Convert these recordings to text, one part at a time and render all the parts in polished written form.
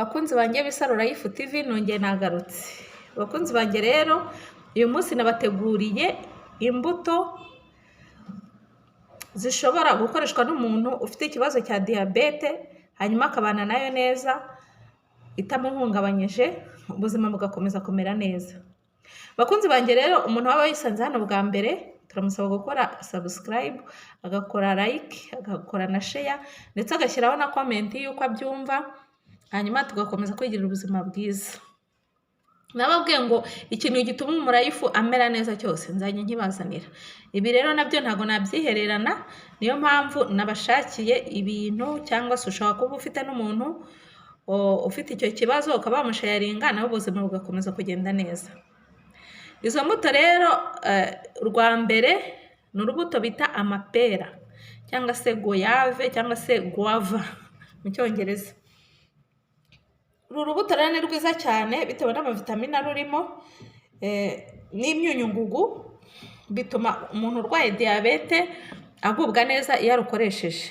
Bakunzi banjye b'Isaro Life TV nongeye nagarutse. Bakunzi banjye rero uyu munsi nabateguriye imbuto zishobora gukoreshwa n'umuntu ufite ikibazo cya diabete hanyuma akabana nayo neza itamuhungabanyije ubuzima bugakomeza kumera neza. Bakunzi banjye rero umuntu waba yisanze hano bwa mbere turamusaba gukora subscribe, agakora like, agakora na share ndetse agashyiraho na comment yuko abyumva hanyuma tugakomeza kwigira ubuzima bwiza. Nababwiye ngo ikintu gituma umurayifu amera neza cyose nzanye nkibazanira. Ibi rero nabyo ntago nabyihererana, niyo mpamvu nabashakiye ibintu cyangwa se ushobora kuba ufite n'umuntu ufite icyo kibazo ukaba wamusharinga nawe ubuzima bugakomeza kugenda neza. Izo mbuto rero urwa mbere ni urubuto bita amapera cyangwa se goyave cyangwa se guava mu cyongereza. Uru rubuto rero ni rwiza cyane bitewe n'amavitamine rurimo n'imyunyungugu, bituma umuntu urwaye diabete agubwa neza iyo arukoresheje.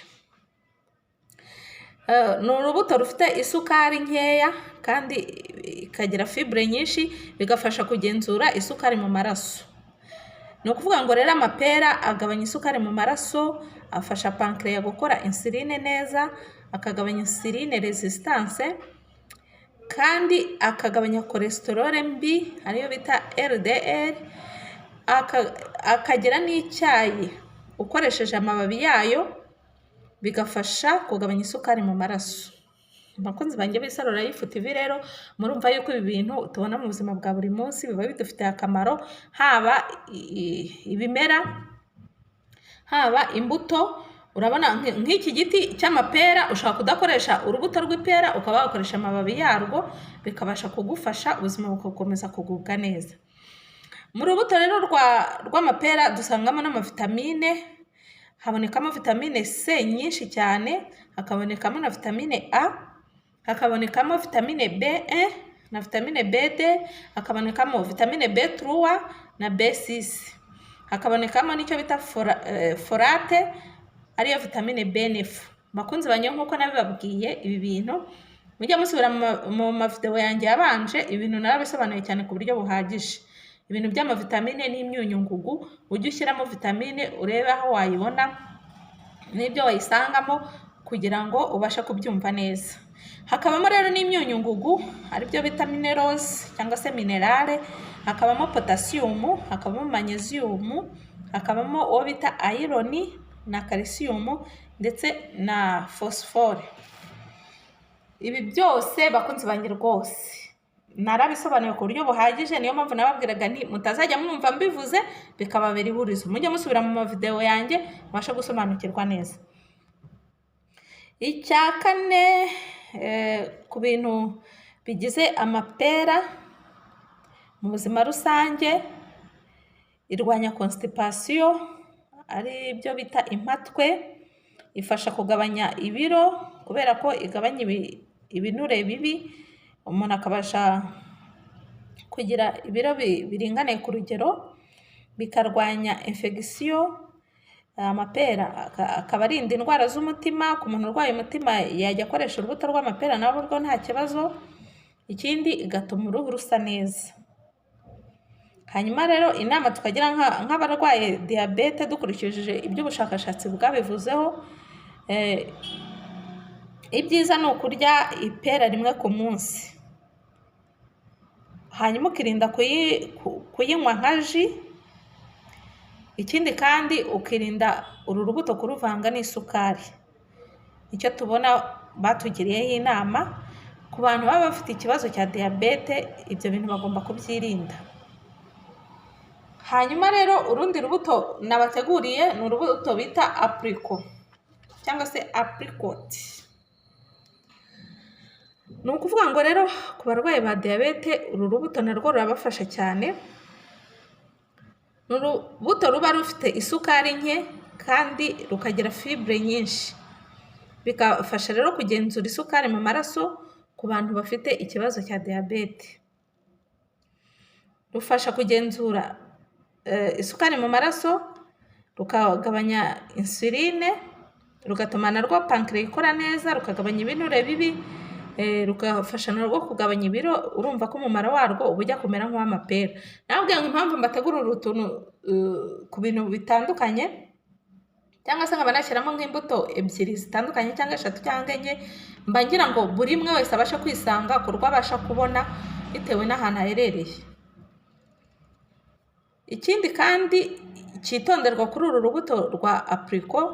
Ni urubuto rufite isukari nkeya kandi ikagira fibre nyinshi, bigafasha kugenzura isukari mu maraso. Ni ukuvuga ngo rero amapera agabanya isukari mu maraso, afasha pancreas gukora insuline neza, akagabanya insuline resistance kandi akagabanya cholesterol mbi ariyo bita LDL, akagira n'icyayi ukoresheje amababi yayo bigafasha kugabanya isukari mu maraso. Bakunzi banjye b'Isaro Life TV rero murumva yuko ibi bintu tubona mu buzima bwa buri munsi biba bidufitiye akamaro, haba ibimera haba imbuto. Urabona nk'iki giti cy'amapera ushobora kudakoresha urubuto rw'ipera ukaba wakoresha amababi yarwo bikabasha kugufasha ubuzima bugakomeza kugubwa neza. Mu rubuto rero rw'amapera dusangamo n'amavitamine, habonekamo vitamine C nyinshi cyane, hakabonekamo na vitamine A, hakabonekamo vitamine B1 na vitamine B2, hakabonekamo vitamine B3 na B6, hakabonekamo n'icyo bita folate ariyo vitamine B9. Bakunzi banjye nk'uko nabibabwiye ibi bintu mujya musubira mu mavideo yanjye yabanje, ibintu narabisobanuye cyane ku buryo buhagije. Ibintu by'amavitamine n'imyunyungugu ujye ushyiramo vitamine urebe aho wayibona n'ibyo wayisangamo kugira ngo ubashe kubyumva neza. Hakabamo rero n'imyunyungugu aribyo bita minerals cyangwa se minerale, hakabamo potassium, hakabamo magnesium, hakabamo uwo bita iron na calcium ndetse na phosphore. Ibi byose bakunzi banjye rwose narabisobanuye ku buryo buhagije, niyo mpamvu nababwiraga nti mutazajya mwumva mbivuze bikababera ihurizo, mujye musubira mu mavideo yanjye mubashe gusobanukirwa neza. Icya kane ku bintu bigize amapera mu buzima rusange, irwanya constipation ari byo bita impatwe, ifasha kugabanya ibiro kubera ko igabanya ibinure bibi, umuntu akabasha kugira ibiro biringaniye ku rugero, bikarwanya infection. Amapera akaba arinda indwara z'umutima, ku muntu urwaye umutima yajya akoresha urubuto rw'amapera nabo rwo nta kibazo. Ikindi igatuma uruhu rusa neza. Hanyuma rero inama tukagira nk'abarwaye diabete dukurikije iby'ubushakashatsi bwabivuzeho, ibyiza ni ukurya ipera rimwe ku munsi, hanyuma ukirinda kuyinywa nka ji. Ikindi kandi ukirinda uru rubuto kuruvanga n'isukari. Icyo tubona batugiriyeho inama ku bantu baba bafite ikibazo cya diabete, ibyo bintu bagomba kubyirinda. Hanyuma rero urundi rubuto nabateguriye ni urubuto bita apricot cyangwa se apricot. Ni ukuvuga ngo rero ku barwayi ba diabete uru rubuto narwo rurabafasha cyane. Ni urubuto ruba rufite isukari nke kandi rukagira fibre nyinshi, bikafasha rero kugenzura isukari mu maraso ku bantu bafite ikibazo cya diabete. Rufasha kugenzura isukari mu maraso, rukagabanya insuline, rugatuma narwo pancreas ikora neza, rukagabanya ibinure bibi, rugafasha narwo kugabanya ibiro. Urumva ko umumaro warwo uba ujya kumera nk'uw'amapera. Nababwiye ngo impamvu mbategurira utuntu ku bintu bitandukanye, cyangwa se nkaba nashyiramo nk'imbuto ebyiri zitandukanye cyangwa 3 cyangwa 4, mba ngira ngo buri umwe wese abashe kwisanga ku rwo abasha kubona bitewe n'ahantu aherereye. Ikindi kandi cyitonderwa kuri uru rubuto rwa apricot,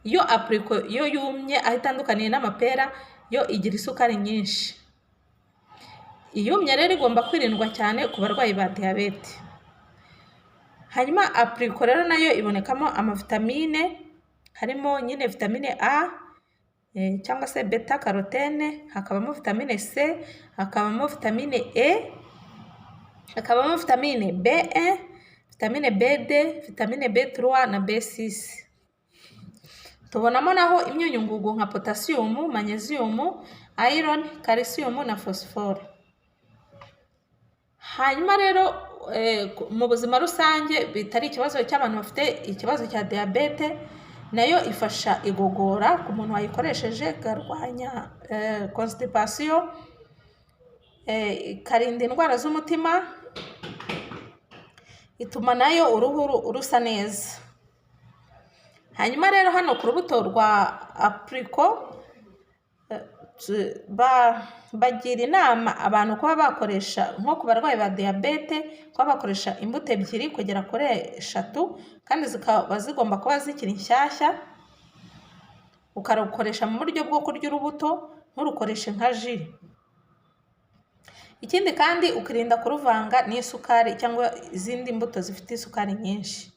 iyo apricot iyo yumye aho itandukaniye n'amapera, yo igira isukari nyinshi. Iyumye rero igomba kwirindwa cyane ku barwayi ba diyabete. Hanyuma apricot rero nayo ibonekamo amavitamine, harimo nyine vitamine A cyangwa se beta carotene, hakabamo vitamine C, hakabamo vitamine E, hakabamo vitamine B1, vitamine B2, vitamine B3 na B6. Tubonamo naho imyunyungugu nka potassium, magnesium, iron, calcium na phosphore. Hanyuma rero mu buzima rusange bitari ikibazo cy'abantu bafite ikibazo cya diabete, nayo ifasha igogora ku muntu wayikoresheje, garwanya constipation, ikarinda indwara z'umutima, ituma nayo uruhu rusa neza. Hanyuma rero hano ku rubuto rwa apricot bagira inama abantu kuba bakoresha, nko ku barwayi ba diyabete, kuba bakoresha imbuto ebyiri kugera kuri 3, kandi zikaba zigomba kuba zikiri nshyashya. Ukarukoresha mu buryo bwo kurya urubuto, nturukoreshe nka ji. Ikindi kandi ukirinda kuruvanga n'isukari cyangwa izindi mbuto zifite isukari nyinshi.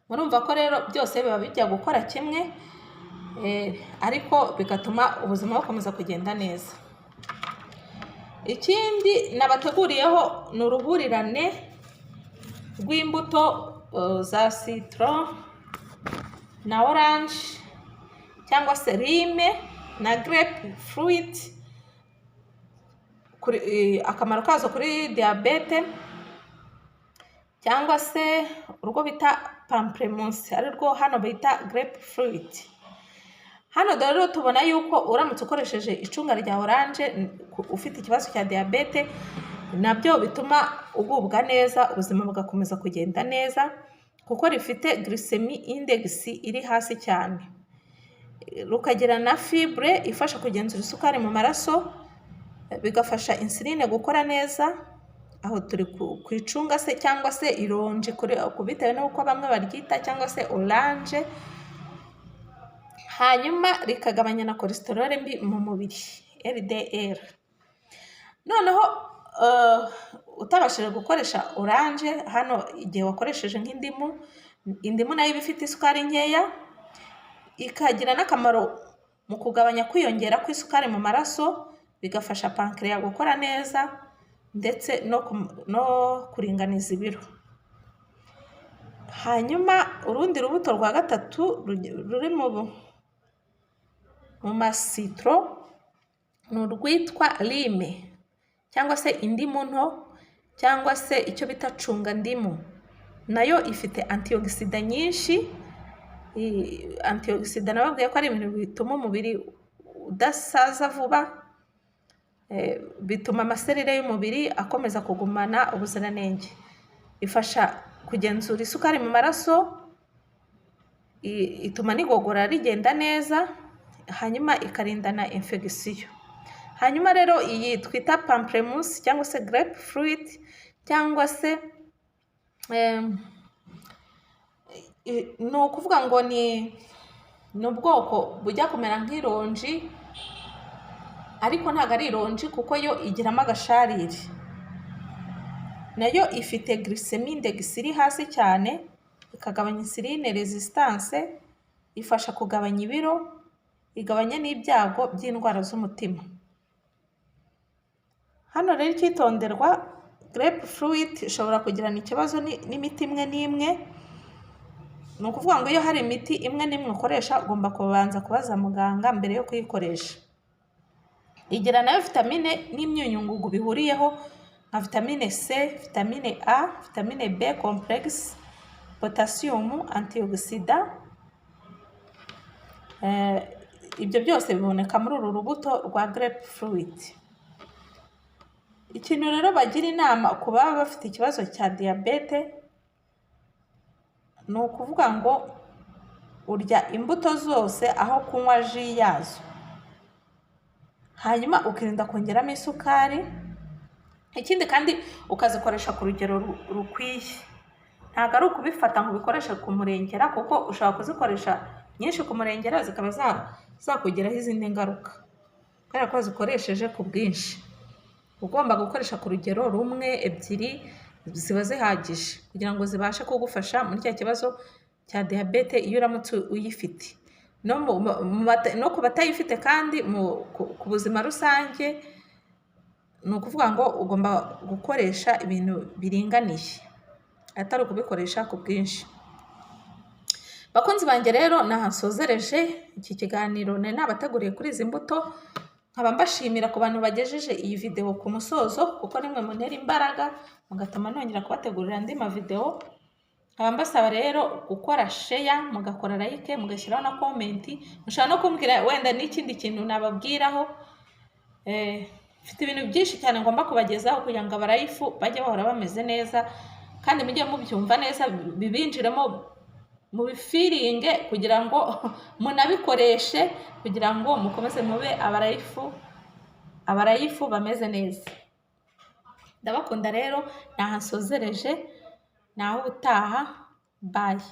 Murumva ko rero byose biba bijya gukora kimwe, ariko bigatuma ubuzima bukomeza kugenda neza. Ikindi nabateguriyeho ni uruhurirane rw'imbuto za citron na orange cyangwa se lime na grape fruit. Akamaro kazo kuri diabete, cyangwa se urwo bita pamplemousse, ari rwo hano bita grape fruit. Hano rero tubona yuko uramutse ukoresheje icunga rya orange ufite ikibazo cya diabete, nabyo bituma ugubwa neza, ubuzima bugakomeza kugenda neza, kuko rifite glycemic index iri hasi cyane. Rukagira na fibre ifasha kugenzura isukari mu maraso, bigafasha insuline gukora neza. Aho turi ku icunga se cyangwa se ironji, bitewe n'uko bamwe baryita, cyangwa se orange. Hanyuma rikagabanya na cholesterol mbi mu mubiri, LDL. Noneho utabashije gukoresha orange, hano igihe wakoresheje nk'indimu, indimu nayo iba ifite isukari nkeya, ikagira n'akamaro mu kugabanya kwiyongera kw'isukari mu maraso, bigafasha pancreas gukora neza, ndetse no kuringaniza ibiro. Hanyuma urundi rubuto rwa gatatu ruri mu masitro ni urwitwa lime, cyangwa se indimu nto, cyangwa se icyo bita cungandimu. Nayo ifite antioxidant nyinshi. Antioxidant nababwiye ko ari ibintu bituma umubiri udasaza vuba, bituma amaserire y'umubiri akomeza kugumana ubuziranenge. Ifasha kugenzura isukari mu maraso, ituma n'igogora rigenda neza, hanyuma ikarinda na infection. Hanyuma rero iyi twita pamplemousse cyangwa se grape fruit, cyangwa se ni ukuvuga ngo ni ubwoko bujya kumera nk'ironji, ariko ntabwo ari ironji kuko yo igiramo agasharire. Nayo ifite glycemic index iri hasi cyane, ikagabanya insuline resistance, ifasha kugabanya ibiro, igabanya n'ibyago by'indwara z'umutima. Hano rero icyitonderwa, grape fruit ishobora kugirana ikibazo n'imiti imwe n'imwe. Ni ukuvuga ngo iyo hari imiti imwe n'imwe ukoresha, ugomba kubanza kubaza muganga mbere yo kuyikoresha. Igira nayo vitamine n'imyunyungugu bihuriyeho, nka vitamine C, vitamine A, vitamine B complex, potassium, antioxidant, ibyo byose biboneka muri uru rubuto rwa grapefruit. Ikintu rero bagira inama ku baba bafite ikibazo cya diyabete ni ukuvuga ngo urya imbuto zose aho kunywa ji yazo, hanyuma ukirinda kongeramo isukari. Ikindi kandi ukazikoresha ku rugero rukwiye, ntabwo ari ukubifata ngo ubikoreshe ku murengera, kuko ushobora kuzikoresha nyinshi ku murengera zikaba zakugiraho izindi ngaruka kubera ko zikoresheje ku bwinshi. Ugomba gukoresha ku rugero rumwe, ebyiri ziba zihagije kugira ngo zibashe kugufasha muri cya kibazo cya diyabete iyo uramutse uyifite. No ku batayifite kandi ku buzima rusange ni ukuvuga ngo ugomba gukoresha ibintu biringaniye atari ukubikoresha ku bwinshi. Bakunzi banjye rero nahasozereje iki kiganiro nari nabateguriye kuri izi mbuto, nkaba mbashimira ku bantu bagejeje iyi video ku musozo, kuko nimwe muntera imbaraga mugatuma nongera kubategurira andi mavideo. Nkaba mbasaba rero gukora share, mugakora like, mugashyiraho na comment. Mushobora no kumbwira wenda n'ikindi kintu nababwiraho. Mfite ibintu byinshi cyane ngomba kubagezaho kugira ngo abarayifu bajye bahora bameze neza, kandi mujye mubyumva neza, bibinjiremo mu bifiringe kugira ngo munabikoreshe, kugira ngo mukomeze mube abarayifu bameze neza. Ndabakunda rero, nahasozereje, naho utaha, bye.